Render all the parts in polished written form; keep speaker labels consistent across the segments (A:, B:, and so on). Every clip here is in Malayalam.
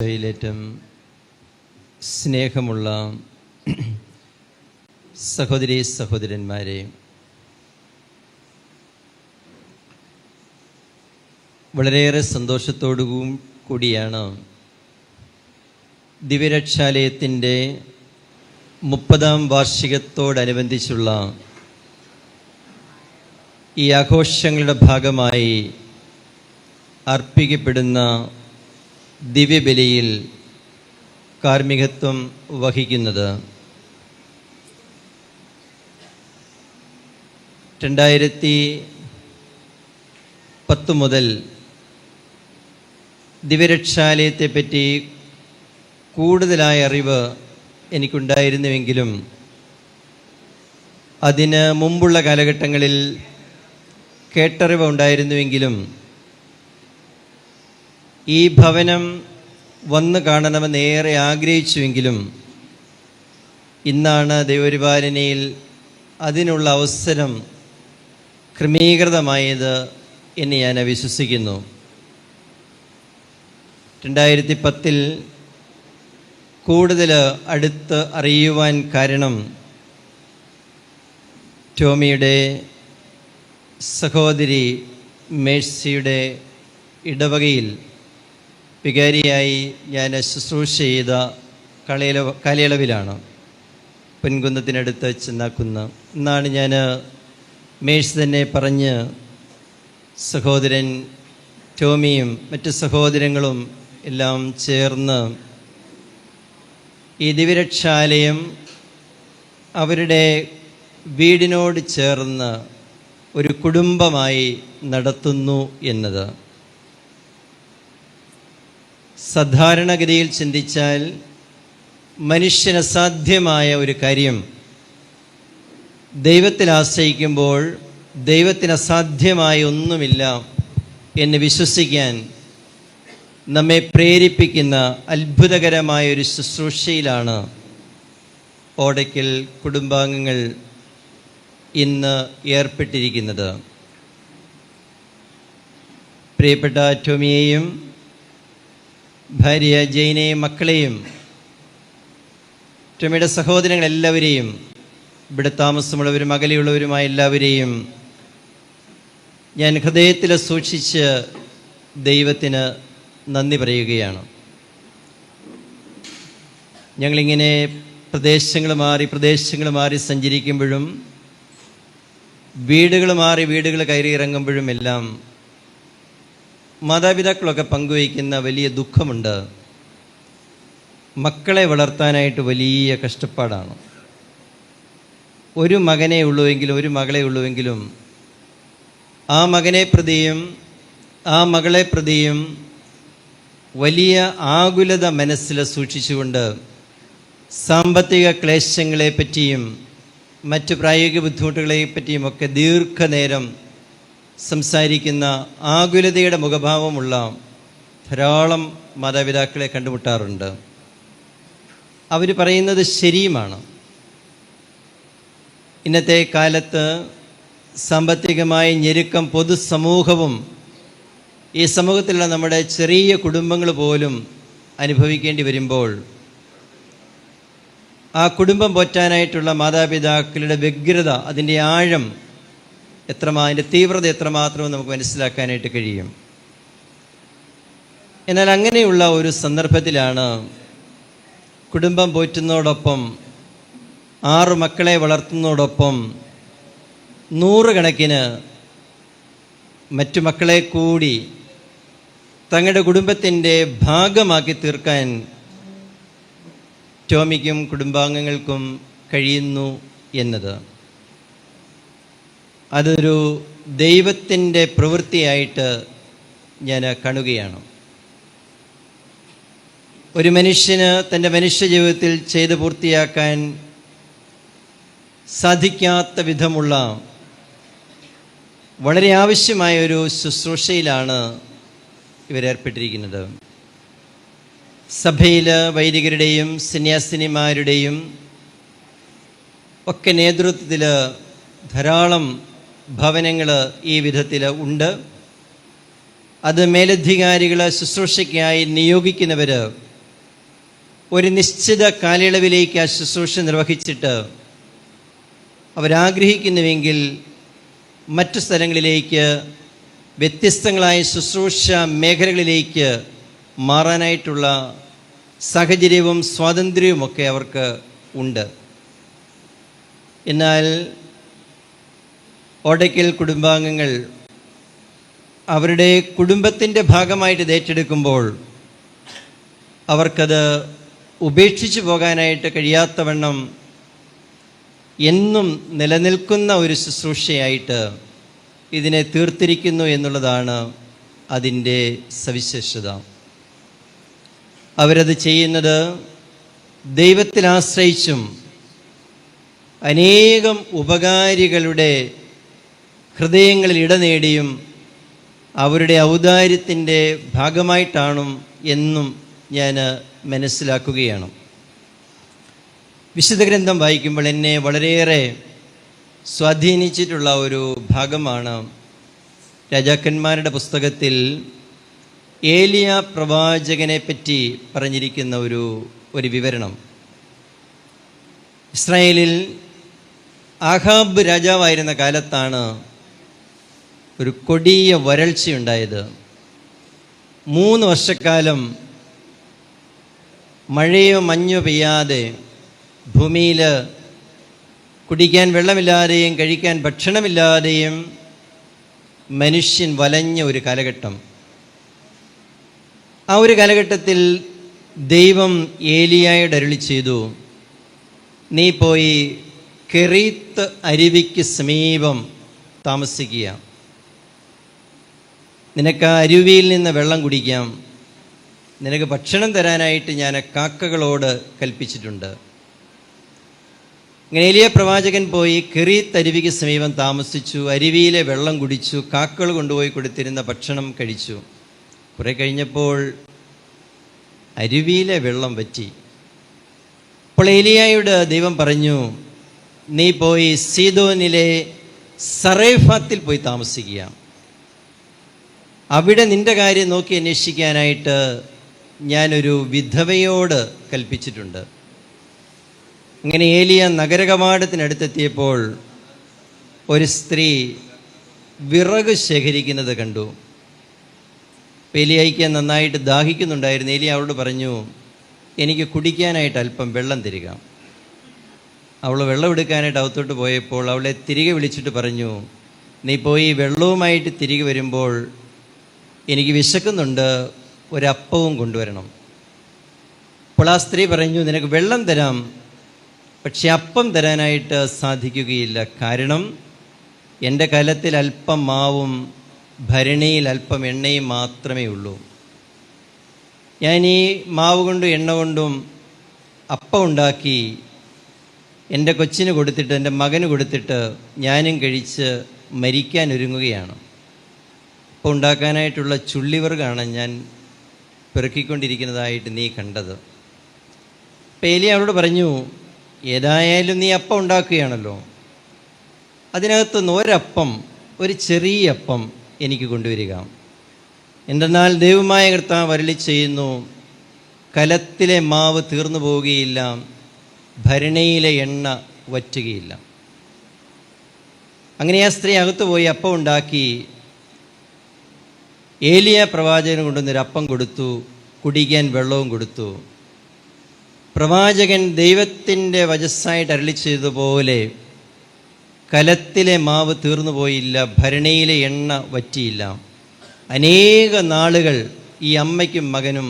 A: യിലേറ്റം സ്നേഹമുള്ള സഹോദരീ സഹോദരന്മാരെ, വളരെയേറെ സന്തോഷത്തോടു കൂടിയാണ് ദിവ്യരക്ഷാലയത്തിൻ്റെ 30ാം വാർഷികത്തോടനുബന്ധിച്ചുള്ള ഈ ആഘോഷങ്ങളുടെ ഭാഗമായി അർപ്പിക്കപ്പെടുന്ന ദിവ്യബലിയിൽ കാർമ്മികത്വം വഹിക്കുന്നത്. 2010 മുതൽ ദിവ്യരക്ഷാലയത്തെപ്പറ്റി കൂടുതലായ അറിവ് എനിക്കുണ്ടായിരുന്നുവെങ്കിലും അതിന് മുമ്പുള്ള കാലഘട്ടങ്ങളിൽ കേട്ടറിവ് ഉണ്ടായിരുന്നുവെങ്കിലും ഈ ഭവനം വന്ന് കാണണമെന്ന് ഏറെ ആഗ്രഹിച്ചുവെങ്കിലും ഇന്നാണ് ദൈവപരിപാലനയിൽ അതിനുള്ള അവസരം ക്രമീകൃതമായത് എന്ന് ഞാൻ വിശ്വസിക്കുന്നു. 2010 കൂടുതൽ അടുത്ത് അറിയുവാൻ കാരണം ടോമിയുടെ സഹോദരി മേഴ്സിയുടെ ഇടവകയിൽ വികാരിയായി ഞാൻ ശുശ്രൂഷ ചെയ്ത കാലയളവിലാണ്. പൊൻകുന്നത്തിനടുത്ത് ചെന്നാക്കുന്ന് എന്നാണ് ഞാൻ മേഴ്സ് തന്നെ പറഞ്ഞ് സഹോദരൻ ടോമിയും മറ്റ് സഹോദരങ്ങളും എല്ലാം ചേർന്ന് ഈ ദിവ്യരക്ഷാലയം അവരുടെ വീടിനോട് ചേർന്ന് ഒരു കുടുംബമായി നടത്തുന്നു എന്നത്. സാധാരണഗതിയിൽ ചിന്തിച്ചാൽ മനുഷ്യന് അസാധ്യമായ ഒരു കാര്യം ദൈവത്തിൽ ആശ്രയിക്കുമ്പോൾ ദൈവത്തിന് അസാധ്യമായ ഒന്നുമില്ല എന്ന് വിശ്വസിക്കാൻ നമ്മെ പ്രേരിപ്പിക്കുന്ന അത്ഭുതകരമായ ഒരു ശുശ്രൂഷയിലാണ് ഓടയ്ക്കൽ കുടുംബാംഗങ്ങൾ ഇന്ന് ഏർപ്പെട്ടിരിക്കുന്നത്. പ്രിയപ്പെട്ട ടോമിയെയും ഭാര്യ ജെയിനെയും മക്കളെയും ടോമിയുടെ സഹോദരങ്ങളെല്ലാവരെയും ഇവിടെ താമസമുള്ളവരും അകലെയുള്ളവരുമായ എല്ലാവരെയും ഞാൻ ഹൃദയത്തിൽ സൂക്ഷിച്ച് ദൈവത്തിന് നന്ദി പറയുകയാണ്. ഞങ്ങളിങ്ങനെ പ്രദേശങ്ങൾ മാറി സഞ്ചരിക്കുമ്പോഴും വീടുകൾ കയറി ഇറങ്ങുമ്പോഴും എല്ലാം മാതാപിതാക്കളൊക്കെ പങ്കുവയ്ക്കുന്ന വലിയ ദുഃഖമുണ്ട്. മക്കളെ വളർത്താനായിട്ട് വലിയ കഷ്ടപ്പാടാണ്. ഒരു മകനെ ഉള്ളുവെങ്കിലും ഒരു മകളെ ഉള്ളുവെങ്കിലും ആ മകനെ പ്രതിയും ആ മകളെ പ്രതിയും വലിയ ആകുലത മനസ്സിൽ സൂക്ഷിച്ചുകൊണ്ട് സാമ്പത്തിക ക്ലേശങ്ങളെ പറ്റിയും മറ്റ് പ്രായോഗിക ബുദ്ധിമുട്ടുകളെ പറ്റിയുമൊക്കെ ദീർഘനേരം സംസാരിക്കുന്ന ആകുലതയുടെ മുഖഭാവമുള്ള ധാരാളം മാതാപിതാക്കളെ കണ്ടുമുട്ടാറുണ്ട്. അവർ പറയുന്നത് ശരിയുമാണ്. ഇന്നത്തെ കാലത്ത് സാമ്പത്തികമായ ഞെരുക്കം പൊതുസമൂഹവും ഈ സമൂഹത്തിലുള്ള നമ്മുടെ ചെറിയ കുടുംബങ്ങൾ പോലും അനുഭവിക്കേണ്ടി വരുമ്പോൾ ആ കുടുംബം പോറ്റാനായിട്ടുള്ള മാതാപിതാക്കളുടെ വ്യഗ്രത, അതിൻ്റെ ആഴം അതിൻ്റെ തീവ്രത എത്രമാത്രം നമുക്ക് മനസ്സിലാക്കാനായിട്ട് കഴിയും. എന്നാൽ അങ്ങനെയുള്ള ഒരു സന്ദർഭത്തിലാണ് കുടുംബം പോറ്റുന്നതോടൊപ്പം 6 മക്കളെ വളർത്തുന്നതോടൊപ്പം 100 കണക്കിന് മറ്റു മക്കളെ കൂടി തങ്ങളുടെ കുടുംബത്തിൻ്റെ ഭാഗമാക്കി തീർക്കാൻ ടോമിക്കും കുടുംബാംഗങ്ങൾക്കും കഴിയുന്നു എന്നത്. അതൊരു ദൈവത്തിൻ്റെ പ്രവൃത്തിയായിട്ട് ഞാൻ കാണുകയാണ്. ഒരു മനുഷ്യന് തൻ്റെ മനുഷ്യ ജീവിതത്തിൽ ചെയ്ത് പൂർത്തിയാക്കാൻ സാധിക്കാത്ത വിധമുള്ള വളരെ ആവശ്യമായ ഒരു ശുശ്രൂഷയിലാണ് ഇവരേർപ്പെട്ടിരിക്കുന്നത്. സഭയിൽ വൈദികരുടെയും സന്യാസിനിമാരുടെയും ഒക്കെ നേതൃത്വത്തിൽ ധാരാളം ഭവനങ്ങൾ ഈ വിധത്തിൽ ഉണ്ട്. അത് മേലധികാരികൾ ശുശ്രൂഷയ്ക്കായി നിയോഗിക്കുന്നവർ ഒരു നിശ്ചിത കാലയളവിലേക്ക് ആ ശുശ്രൂഷ നിർവഹിച്ചിട്ട് അവരാഗ്രഹിക്കുന്നുവെങ്കിൽ മറ്റു സ്ഥലങ്ങളിലേക്ക്, വ്യത്യസ്തങ്ങളായ ശുശ്രൂഷ മേഖലകളിലേക്ക് മാറാനായിട്ടുള്ള സാഹചര്യവും സ്വാതന്ത്ര്യവുമൊക്കെ അവർക്ക് ഉണ്ട്. എന്നാൽ ഓടയ്ക്കൽ കുടുംബാംഗങ്ങൾ അവരുടെ കുടുംബത്തിൻ്റെ ഭാഗമായിട്ട് ഇത് ഏറ്റെടുക്കുമ്പോൾ അവർക്കത് ഉപേക്ഷിച്ചു പോകാനായിട്ട് കഴിയാത്തവണ്ണം എന്നും നിലനിൽക്കുന്ന ഒരു ശുശ്രൂഷയായിട്ട് ഇതിനെ തീർത്തിരിക്കുന്നു എന്നുള്ളതാണ് അതിൻ്റെ സവിശേഷത. അവരത് ചെയ്യുന്നത് ദൈവത്തിൽ ആശ്രയിച്ചും അനേകം ഉപകാരികളുടെ ഹൃദയങ്ങളിൽ ഇടനേടിയും അവരുടെ ഔദാര്യത്തിൻ്റെ ഭാഗമായിട്ടാണ് എന്നും ഞാൻ മനസ്സിലാക്കുകയാണ്. വിശുദ്ധ ഗ്രന്ഥം വായിക്കുമ്പോൾ എന്നെ വളരെയേറെ സ്വാധീനിച്ചിട്ടുള്ള ഒരു ഭാഗമാണ് രാജാക്കന്മാരുടെ പുസ്തകത്തിൽ ഏലിയ പ്രവാചകനെ പറ്റി പറഞ്ഞിരിക്കുന്ന ഒരു വിവരണം. ഇസ്രായേലിൽ ആഹാബ് രാജാവായിരുന്ന കാലത്താണ് ഒരു കൊടിയ വരൾച്ചയുണ്ടായത്. 3 വർഷക്കാലം മഴയോ മഞ്ഞോ പെയ്യാതെ ഭൂമിയിൽ കുടിക്കാൻ വെള്ളമില്ലാതെയും കഴിക്കാൻ ഭക്ഷണമില്ലാതെയും മനുഷ്യൻ വലഞ്ഞ ഒരു കാലഘട്ടം. ആ ഒരു കാലഘട്ടത്തിൽ ദൈവം ഏലിയായോട് അരുളി ചെയ്തു, നീ പോയി കെറീത്ത് അരുവിക്ക് സമീപം താമസിക്കുക. നിനക്ക് ആ അരുവിയിൽ നിന്ന് വെള്ളം കുടിക്കാം. നിനക്ക് ഭക്ഷണം തരാനായിട്ട് ഞാൻ കാക്കകളോട് കൽപ്പിച്ചിട്ടുണ്ട്. ഇങ്ങനെ ഏലിയ പ്രവാചകൻ പോയി കെറീത്ത് അരുവിക്ക് സമീപം താമസിച്ചു. അരുവിയിലെ വെള്ളം കുടിച്ചു. കാക്കകൾ കൊണ്ടുപോയി കൊടുത്തിരുന്ന ഭക്ഷണം കഴിച്ചു. കുറെ കഴിഞ്ഞപ്പോൾ അരുവിയിലെ വെള്ളം വറ്റി. അപ്പോൾ ഏലിയായോട് ദൈവം പറഞ്ഞു, നീ പോയി സീദോനിലെ സറേഫാത്തിൽ പോയി താമസിക്കുക. അവിടെ നിന്റെ കാര്യം നോക്കി അന്വേഷിക്കാനായിട്ട് ഞാനൊരു വിധവയോട് കൽപ്പിച്ചിട്ടുണ്ട്. അങ്ങനെ ഏലിയ നഗരകവാടത്തിനടുത്തെത്തിയപ്പോൾ ഒരു സ്ത്രീ വിറക് ശേഖരിക്കുന്നത് കണ്ടു. ഏലിയായിക്ക് നന്നായിട്ട് ദാഹിക്കുന്നുണ്ടായിരുന്നു. ഏലിയ അവളോട് പറഞ്ഞു, എനിക്ക് കുടിക്കാനായിട്ട് അല്പം വെള്ളം തരിക. അവൾ വെള്ളം എടുക്കാനായിട്ട് അകത്തോട്ട് പോയപ്പോൾ അവളെ തിരികെ വിളിച്ചിട്ട് പറഞ്ഞു, നീ പോയി വെള്ളവുമായിട്ട് തിരികെ വരുമ്പോൾ എനിക്ക് വിശക്കുന്നുണ്ട്, ഒരപ്പവും കൊണ്ടുവരണം. അപ്പോൾ ആ സ്ത്രീ പറഞ്ഞു, നിനക്ക് വെള്ളം തരാം, പക്ഷെ അപ്പം തരാനായിട്ട് സാധിക്കുകയില്ല. കാരണം എൻ്റെ കലത്തിൽ അല്പം മാവും ഭരണിയിൽ അല്പം എണ്ണയും മാത്രമേ ഉള്ളൂ. ഞാൻ ഈ മാവ് കൊണ്ടും എണ്ണ കൊണ്ടും അപ്പം ഉണ്ടാക്കി എൻ്റെ കൊച്ചിന് കൊടുത്തിട്ട്, എൻ്റെ മകന് കൊടുത്തിട്ട് ഞാനും കഴിച്ച് മരിക്കാൻ ഒരുങ്ങുകയാണ്. അപ്പം ഉണ്ടാക്കാനായിട്ടുള്ള ചുള്ളിവർഗാണ് ഞാൻ പെറുക്കിക്കൊണ്ടിരിക്കുന്നതായിട്ട് നീ കണ്ടത്. അപ്പം ഏലിയ അവളോട് പറഞ്ഞു, ഏതായാലും നീ അപ്പം ഉണ്ടാക്കുകയാണല്ലോ, അതിനകത്തുനിന്ന് ഒരപ്പം, ഒരു ചെറിയ അപ്പം എനിക്ക് കൊണ്ടുവരിക. എന്തെന്നാൽ ദൈവമായ കർത്താവ് അരുളി ചെയ്യുന്നു, കലത്തിലെ മാവ് തീർന്നു പോവുകയില്ല, ഭരണിയിലെ എണ്ണ വറ്റുകയില്ല. അങ്ങനെ ആ സ്ത്രീ അകത്ത് പോയി അപ്പം ഉണ്ടാക്കി ഏലിയ പ്രവാചകന് കൊണ്ടുവന്നൊരു അപ്പം കൊടുത്തു, കുടിക്കാൻ വെള്ളവും കൊടുത്തു. പ്രവാചകൻ ദൈവത്തിൻ്റെ വചസ്സായിട്ട് അരുളി ചെയ്തതുപോലെ കലത്തിലെ മാവ് തീർന്നു പോയില്ല, ഭരണിയിലെ എണ്ണ വറ്റിയില്ല. അനേക നാളുകൾ ഈ അമ്മയ്ക്കും മകനും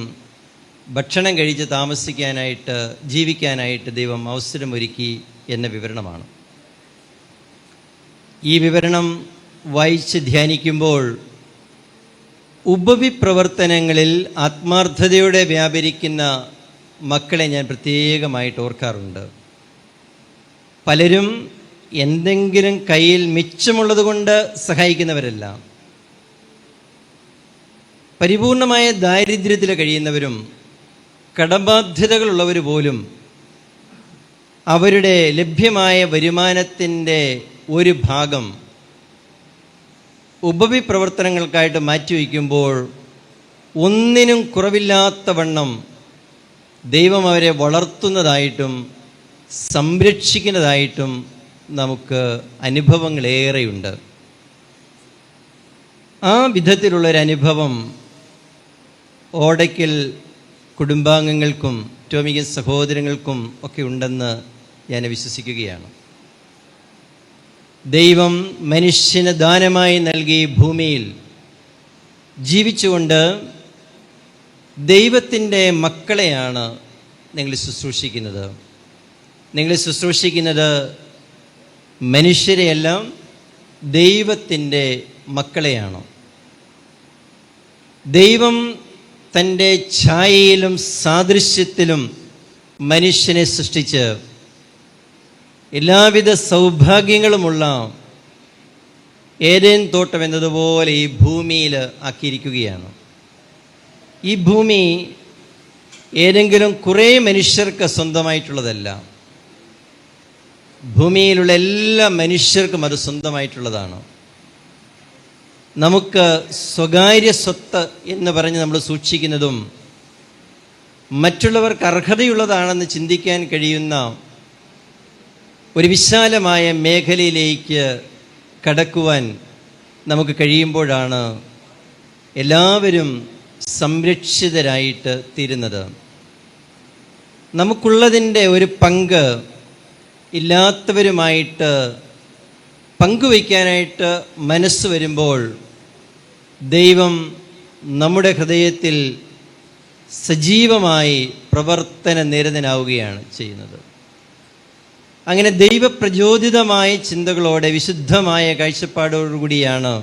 A: ഭക്ഷണം കഴിച്ച് താമസിക്കാനായിട്ട്, ജീവിക്കാനായിട്ട് ദൈവം അവസരമൊരുക്കി എന്ന വിവരണമാണ്. ഈ വിവരണം വായിച്ച് ധ്യാനിക്കുമ്പോൾ ഉപവിപ്രവർത്തനങ്ങളിൽ ആത്മാർത്ഥതയോടെ വ്യാപരിക്കുന്ന മക്കളെ ഞാൻ പ്രത്യേകമായിട്ട് ഓർക്കാറുണ്ട്. പലരും എന്തെങ്കിലും കയ്യിൽ മിച്ചമുള്ളത് കൊണ്ട് സഹായിക്കുന്നവരല്ല. പരിപൂർണമായ ദാരിദ്ര്യത്തിൽ കഴിയുന്നവരും കടബാധ്യതകളുള്ളവർ പോലും അവരുടെ ലഭ്യമായ വരുമാനത്തിൻ്റെ ഒരു ഭാഗം ഉപവിപ്രവർത്തനങ്ങൾക്കായിട്ട് മാറ്റിവെക്കുമ്പോൾ ഒന്നിനും കുറവില്ലാത്തവണ്ണം ദൈവം അവരെ വളർത്തുന്നതായിട്ടും സംരക്ഷിക്കുന്നതായിട്ടും നമുക്ക് അനുഭവങ്ങളേറെയുണ്ട്. ആ വിധത്തിലുള്ളൊരനുഭവം ഓടയ്ക്കൽ കുടുംബാംഗങ്ങൾക്കും ടോമിക സഹോദരങ്ങൾക്കും ഒക്കെ ഉണ്ടെന്ന് ഞാൻ വിശ്വസിക്കുകയാണ്. ദൈവം മനുഷ്യന് ദാനമായി നൽകി ഭൂമിയിൽ ജീവിച്ചുകൊണ്ട് ദൈവത്തിൻ്റെ മക്കളെയാണ് നിങ്ങൾ ശുശ്രൂഷിക്കുന്നത്. നിങ്ങൾ ശുശ്രൂഷിക്കുന്നത് മനുഷ്യരെയെല്ലാം ദൈവത്തിൻ്റെ മക്കളെയാണ്. ദൈവം തൻ്റെ ഛായയിലും സാദൃശ്യത്തിലും മനുഷ്യനെ സൃഷ്ടിച്ച് എല്ലാവിധ സൗഭാഗ്യങ്ങളുമുള്ള ഏദെൻ തോട്ടം എന്നതുപോലെ ഈ ഭൂമിയിൽ ആക്കിയിരിക്കുകയാണ്. ഈ ഭൂമി ഏതെങ്കിലും കുറേ മനുഷ്യർക്ക് സ്വന്തമായിട്ടുള്ളതല്ല. ഭൂമിയിലുള്ള എല്ലാ മനുഷ്യർക്കും അത് സ്വന്തമായിട്ടുള്ളതാണ്. നമുക്ക് സ്വകാര്യ സ്വത്ത് എന്ന് പറഞ്ഞ് നമ്മൾ സൂക്ഷിക്കുന്നതും മറ്റുള്ളവർക്ക് അർഹതയുള്ളതാണെന്ന് ചിന്തിക്കാൻ കഴിയുന്ന ഒരു വിശാലമായ മേഖലയിലേക്ക് കടക്കുവാൻ നമുക്ക് കഴിയുമ്പോഴാണ് എല്ലാവരും സംരക്ഷിതരായിട്ട് തീരുന്നത്. നമുക്കുള്ളതിൻ്റെ ഒരു പങ്ക് ഇല്ലാത്തവരുമായിട്ട് പങ്കുവയ്ക്കാനായിട്ട് മനസ്സ് വരുമ്പോൾ ദൈവം നമ്മുടെ ഹൃദയത്തിൽ സജീവമായി പ്രവർത്തന നിരതനാവുകയാണ് ചെയ്യുന്നത്. അങ്ങനെ ദൈവപ്രചോദിതമായ ചിന്തകളോടെ വിശുദ്ധമായ കാഴ്ചപ്പാടോടുകൂടിയാണ്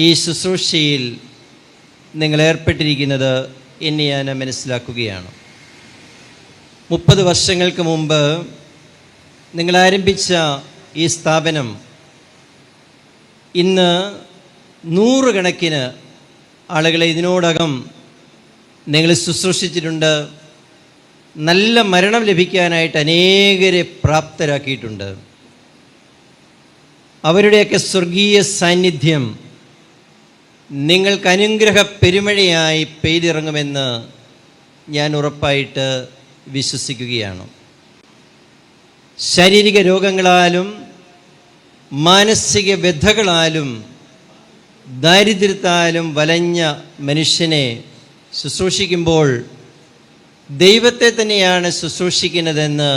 A: ഈ ശുശ്രൂഷയിൽ നിങ്ങൾ ഏർപ്പെട്ടിരിക്കുന്നത് എന്ന് ഞാൻ മനസ്സിലാക്കുകയാണ്. 30 വർഷങ്ങൾക്ക് മുമ്പ് നിങ്ങൾ ആരംഭിച്ച ഈ സ്ഥാപനം ഇന്ന് 100 കണക്കിന് ആളുകളെ ഇതിനോടകം നിങ്ങൾ ശുശ്രൂഷിച്ചിട്ടുണ്ട്. നല്ല മരണം ലഭിക്കാനായിട്ട് അനേകരെ പ്രാപ്തരാക്കിയിട്ടുണ്ട്. അവരുടെയൊക്കെ സ്വർഗീയ സാന്നിധ്യം നിങ്ങൾക്ക് അനുഗ്രഹ പെരുമഴയായി പെയ്തിറങ്ങുമെന്ന് ഞാൻ ഉറപ്പായിട്ട് വിശ്വസിക്കുകയാണ്. ശാരീരിക രോഗങ്ങളാലും മാനസിക വ്യഥകളാലും ദാരിദ്ര്യത്താലും വലഞ്ഞ മനുഷ്യനെ ശുശ്രൂഷിക്കുമ്പോൾ ദൈവത്തെ തന്നെയാണ് ശുശ്രൂഷിക്കുന്നതെന്ന്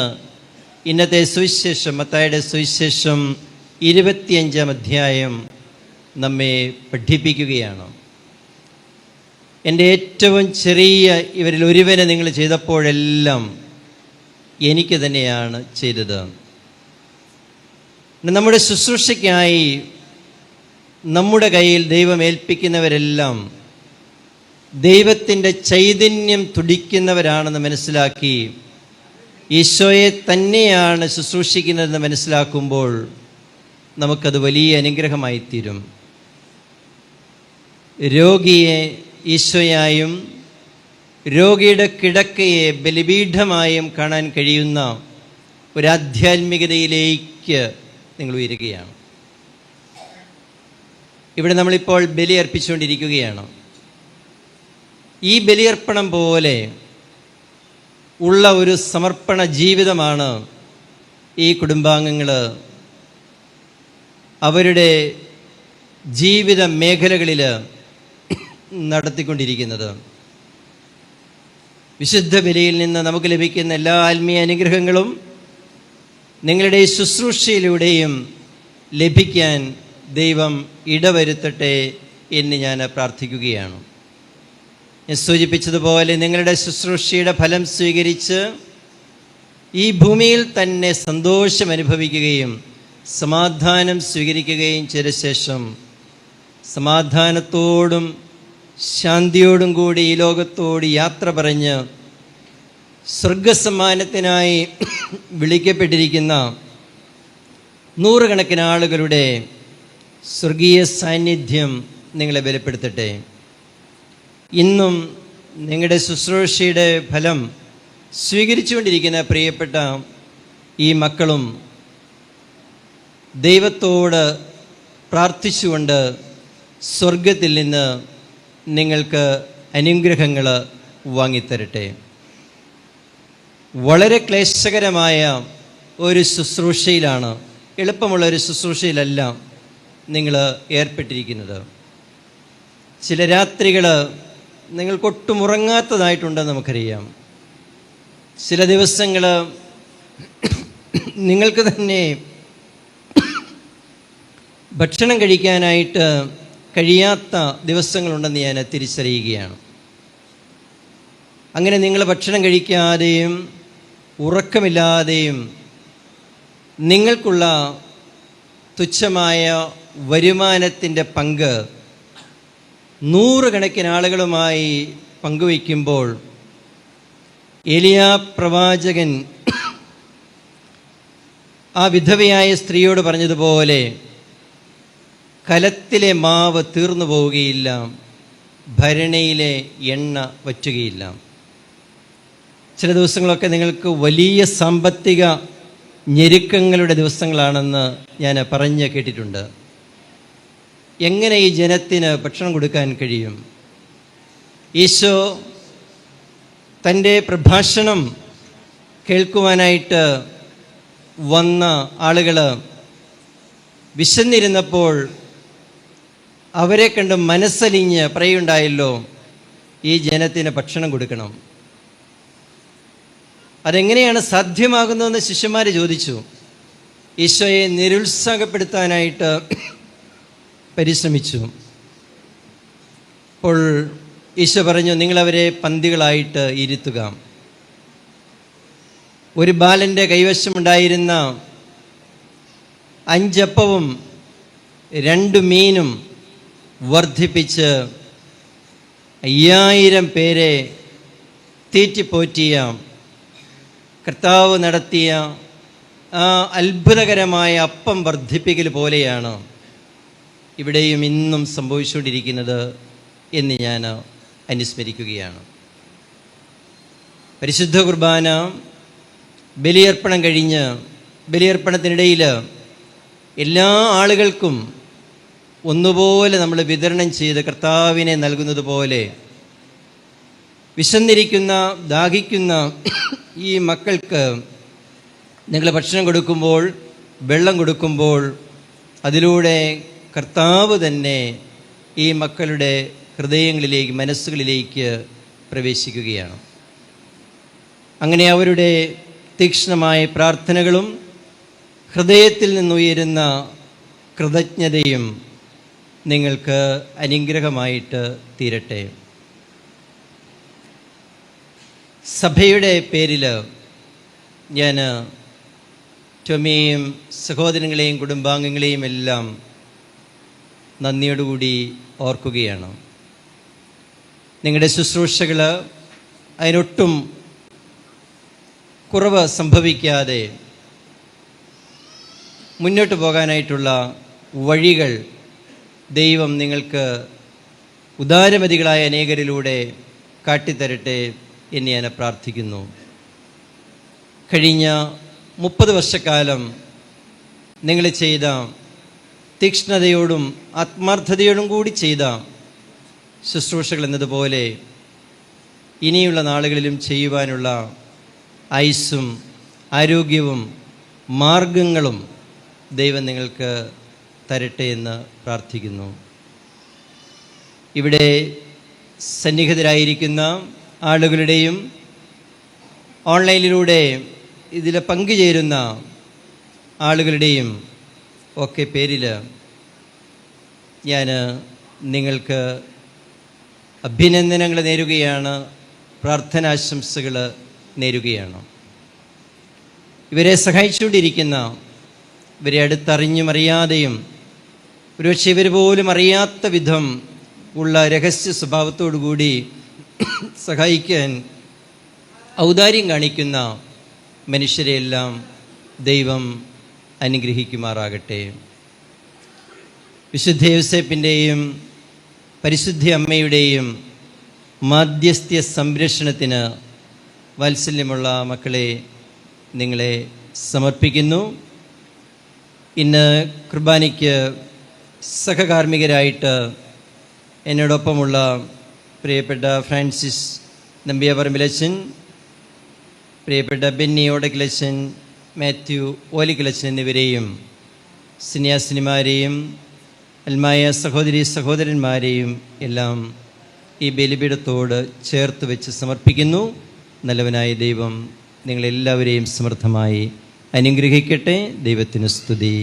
A: ഇന്നത്തെ സുവിശേഷം, മത്തായിയുടെ സുവിശേഷം 25-ാം അധ്യായം നമ്മെ പഠിപ്പിക്കുകയാണ്. എൻ്റെ ഏറ്റവും ചെറിയ ഇവരിൽ ഒരുവനെ നിങ്ങൾ ചെയ്തപ്പോഴെല്ലാം എനിക്ക് തന്നെയാണ് ചെയ്തത്. നമ്മുടെ ശുശ്രൂഷയ്ക്കായി നമ്മുടെ കയ്യിൽ ദൈവം ഏൽപ്പിക്കുന്നവരെല്ലാം ദൈവത്തിൻ്റെ ചൈതന്യം തുടിക്കുന്നവരാണെന്ന് മനസ്സിലാക്കി ഈശോയെ തന്നെയാണ് ശുശ്രൂഷിക്കുന്നതെന്ന് മനസ്സിലാക്കുമ്പോൾ നമുക്കത് വലിയ അനുഗ്രഹമായിത്തീരും. രോഗിയെ ഈശോയായും രോഗിയുടെ കിടക്കയെ ബലിപീഠമായും കാണാൻ കഴിയുന്ന ഒരാധ്യാത്മികതയിലേക്ക് നിങ്ങൾ ഉയരുകയാണ്. ഇവിടെ നമ്മളിപ്പോൾ ബലി അർപ്പിച്ചുകൊണ്ടിരിക്കുകയാണ്. ഈ ബലിയർപ്പണം പോലെ ഉള്ള ഒരു സമർപ്പണ ജീവിതമാണ് ഈ കുടുംബാംഗങ്ങൾ അവരുടെ ജീവിത മേഖലകളിൽ നടത്തിക്കൊണ്ടിരിക്കുന്നത്. വിശുദ്ധ ബലിയിൽ നിന്ന് നമുക്ക് ലഭിക്കുന്ന എല്ലാ ആത്മീയ അനുഗ്രഹങ്ങളും നിങ്ങളുടെ ശുശ്രൂഷയിലൂടെയും ലഭിക്കാൻ ദൈവം ഇടവരുത്തട്ടെ എന്ന് ഞാൻ പ്രാർത്ഥിക്കുകയാണ്. ഞാൻ സൂചിപ്പിച്ചതുപോലെ നിങ്ങളുടെ ശുശ്രൂഷയുടെ ഫലം സ്വീകരിച്ച് ഈ ഭൂമിയിൽ തന്നെ സന്തോഷം അനുഭവിക്കുകയും സമാധാനം സ്വീകരിക്കുകയും ചെയ്ത ശേഷം സമാധാനത്തോടും ശാന്തിയോടും കൂടി ഈ ലോകത്തോട് യാത്ര പറഞ്ഞ് സ്വർഗസമ്മാനത്തിനായി വിളിക്കപ്പെട്ടിരിക്കുന്ന 100 കണക്കിന് ആളുകളുടെ സ്വർഗീയ സാന്നിധ്യം നിങ്ങളെ ബലപ്പെടുത്തട്ടെ. ഇന്നും നിങ്ങളുടെ ശുശ്രൂഷയുടെ ഫലം സ്വീകരിച്ചുകൊണ്ടിരിക്കുന്ന പ്രിയപ്പെട്ട ഈ മക്കളും ദൈവത്തോട് പ്രാർത്ഥിച്ചുകൊണ്ട് സ്വർഗത്തിൽ നിന്ന് നിങ്ങൾക്ക് അനുഗ്രഹങ്ങൾ വാങ്ങിത്തരട്ടെ. വളരെ ക്ലേശകരമായ ഒരു ശുശ്രൂഷയിലാണ്, എളുപ്പമുള്ള ഒരു ശുശ്രൂഷയിലല്ല നിങ്ങൾ ഏർപ്പെട്ടിരിക്കുന്നത്. ചില രാത്രികൾ നിങ്ങൾക്കൊട്ടും ഉറങ്ങാത്തതായിട്ടുണ്ടെന്ന് നമുക്കറിയാം. ചില ദിവസങ്ങൾ നിങ്ങൾക്ക് തന്നെ ഭക്ഷണം കഴിക്കാനായിട്ട് കഴിയാത്ത ദിവസങ്ങളുണ്ടെന്ന് ഞാൻ തിരിച്ചറിയുകയാണ്. അങ്ങനെ നിങ്ങൾ ഭക്ഷണം കഴിക്കാതെയും ഉറക്കമില്ലാതെയും നിങ്ങൾക്കുള്ള തുച്ഛമായ വരുമാനത്തിൻ്റെ പങ്ക് നൂറുകണക്കിന് ആളുകളുമായി പങ്കുവയ്ക്കുമ്പോൾ ഏലിയാ പ്രവാചകൻ ആ വിധവയായ സ്ത്രീയോട് പറഞ്ഞതുപോലെ കലത്തിലെ മാവ് തീർന്നു പോവുകയില്ല, ഭരണിയിലെ എണ്ണ വറ്റുകയില്ല. ചില ദിവസങ്ങളൊക്കെ നിങ്ങൾക്ക് വലിയ സാമ്പത്തിക ഞെരുക്കങ്ങളുടെ ദിവസങ്ങളാണെന്ന് ഞാൻ പറഞ്ഞ് കേട്ടിട്ടുണ്ട്. എങ്ങനെ ഈ ജനത്തിന് ഭക്ഷണം കൊടുക്കാൻ കഴിയും? ഈശോ തൻ്റെ പ്രഭാഷണം കേൾക്കുവാനായിട്ട് വന്ന ആളുകൾ വിശന്നിരുന്നപ്പോൾ അവരെ കണ്ട് മനസ്സലിഞ്ഞ് പറയുണ്ടായല്ലോ, ഈ ജനത്തിന് ഭക്ഷണം കൊടുക്കണം. അതെങ്ങനെയാണ് സാധ്യമാകുന്നതെന്ന് ശിഷ്യന്മാർ ചോദിച്ചു. ഈശോയെ നിരുത്സാഹപ്പെടുത്താനായിട്ട് പരിശ്രമിച്ചു. അപ്പോൾ ഈശോ പറഞ്ഞു, നിങ്ങളവരെ പന്തികളായിട്ട് ഇരുത്തുക. ഒരു ബാലൻ്റെ കൈവശമുണ്ടായിരുന്ന 5 അപ്പവും 2 മീനും വർദ്ധിപ്പിച്ച് 5000 പേരെ തീറ്റിപ്പോറ്റിയ കർത്താവ് നടത്തിയ ആ അത്ഭുതകരമായ അപ്പം വർദ്ധിപ്പിക്കൽ പോലെയാണ് ഇവിടെയും ഇന്നും സംഭവിച്ചുകൊണ്ടിരിക്കുന്നത് എന്ന് ഞാൻ അനുസ്മരിക്കുകയാണ്. പരിശുദ്ധ കുർബാന ബലിയർപ്പണം കഴിഞ്ഞ് ബലിയർപ്പണത്തിനിടയിൽ എല്ലാ ആളുകൾക്കും ഒന്നുപോലെ നമ്മൾ വിതരണം ചെയ്ത് കർത്താവിനെ നൽകുന്നത് പോലെ വിശന്നിരിക്കുന്ന ദാഹിക്കുന്ന ഈ മക്കൾക്ക് നിങ്ങൾ ഭക്ഷണം കൊടുക്കുമ്പോൾ, വെള്ളം കൊടുക്കുമ്പോൾ അതിലൂടെ കർത്താവ് തന്നെ ഈ മക്കളുടെ ഹൃദയങ്ങളിലേക്ക്, മനസ്സുകളിലേക്ക് പ്രവേശിക്കുകയാണ്. അങ്ങനെ അവരുടെ തീക്ഷ്ണമായ പ്രാർത്ഥനകളും ഹൃദയത്തിൽ നിന്നുയരുന്ന കൃതജ്ഞതയും നിങ്ങൾക്ക് അനുഗ്രഹമായിട്ട് തീരട്ടെ. സഭയുടെ പേരിൽ ഞാൻ ടൊമിയെയും സഹോദരങ്ങളെയും കുടുംബാംഗങ്ങളെയും എല്ലാം നന്ദിയോടുകൂടി ഓർക്കുകയാണ്. നിങ്ങളുടെ ശുശ്രൂഷകൾ അതിനൊട്ടും കുറവ് സംഭവിക്കാതെ മുന്നോട്ട് പോകാനായിട്ടുള്ള വഴികൾ ദൈവം നിങ്ങൾക്ക് ഉദാരമതികളായ അനേകരിലൂടെ കാട്ടിത്തരട്ടെ എന്ന് ഞാൻ പ്രാർത്ഥിക്കുന്നു. കഴിഞ്ഞ 30 വർഷക്കാലം നിങ്ങൾ ചെയ്ത തീക്ഷ്ണതയോടും ആത്മാർത്ഥതയോടും കൂടി ചെയ്ത ശുശ്രൂഷകൾ എന്നതുപോലെ ഇനിയുള്ള നാളുകളിലും ചെയ്യുവാനുള്ള ആയുസ്സും ആരോഗ്യവും മാർഗങ്ങളും ദൈവം നിങ്ങൾക്ക് തരട്ടെ എന്ന് പ്രാർത്ഥിക്കുന്നു. ഇവിടെ സന്നിഹിതരായിരിക്കുന്ന ആളുകളുടെയും ഓൺലൈനിലൂടെ ഇതിൽ പങ്കുചേരുന്ന ആളുകളുടെയും ഒക്കെ പേരിൽ ഞാൻ നിങ്ങൾക്ക് അഭിനന്ദനങ്ങൾ നേരുകയാണ്, പ്രാർത്ഥനാശംസകൾ നേരുകയാണ്. ഇവരെ സഹായിച്ചുകൊണ്ടിരിക്കുന്ന, ഇവരെ അടുത്തറിഞ്ഞും അറിയാതെയും ഒരുപക്ഷെ ഇവർ പോലും അറിയാത്ത വിധം ഉള്ള രഹസ്യ സ്വഭാവത്തോടു കൂടി സഹായിക്കാൻ ഔദാര്യം കാണിക്കുന്ന മനുഷ്യരെയെല്ലാം ദൈവം അനുഗ്രഹിക്കുമാറാകട്ടെ. വിശുദ്ധ യോസേപ്പിൻ്റെയും പരിശുദ്ധ അമ്മയുടെയും മാധ്യസ്ഥ്യ സംരക്ഷണത്തിന് വാത്സല്യമുള്ള മക്കളെ നിങ്ങളെ സമർപ്പിക്കുന്നു. ഇന്ന് കുർബാനയ്ക്ക് സഹകാർമ്മികരായിട്ട് എന്നോടൊപ്പമുള്ള പ്രിയപ്പെട്ട ഫ്രാൻസിസ് നമ്പ്യാപറമ്പിലച്ചൻ, പ്രിയപ്പെട്ട ബെന്നി ഓടക്കിലച്ചൻ, മാത്യു ഓലിക്കിലച്ചൻ എന്നിവരെയും സന്യാസിനിമാരെയും അൽമായ സഹോദരി സഹോദരന്മാരെയും എല്ലാം ഈ ബലിപീഠത്തോട് ചേർത്ത് വെച്ച് സമർപ്പിക്കുന്നു. നല്ലവനായ ദൈവം നിങ്ങളെല്ലാവരെയും സമൃദ്ധമായി അനുഗ്രഹിക്കട്ടെ. ദൈവത്തിന് സ്തുതി.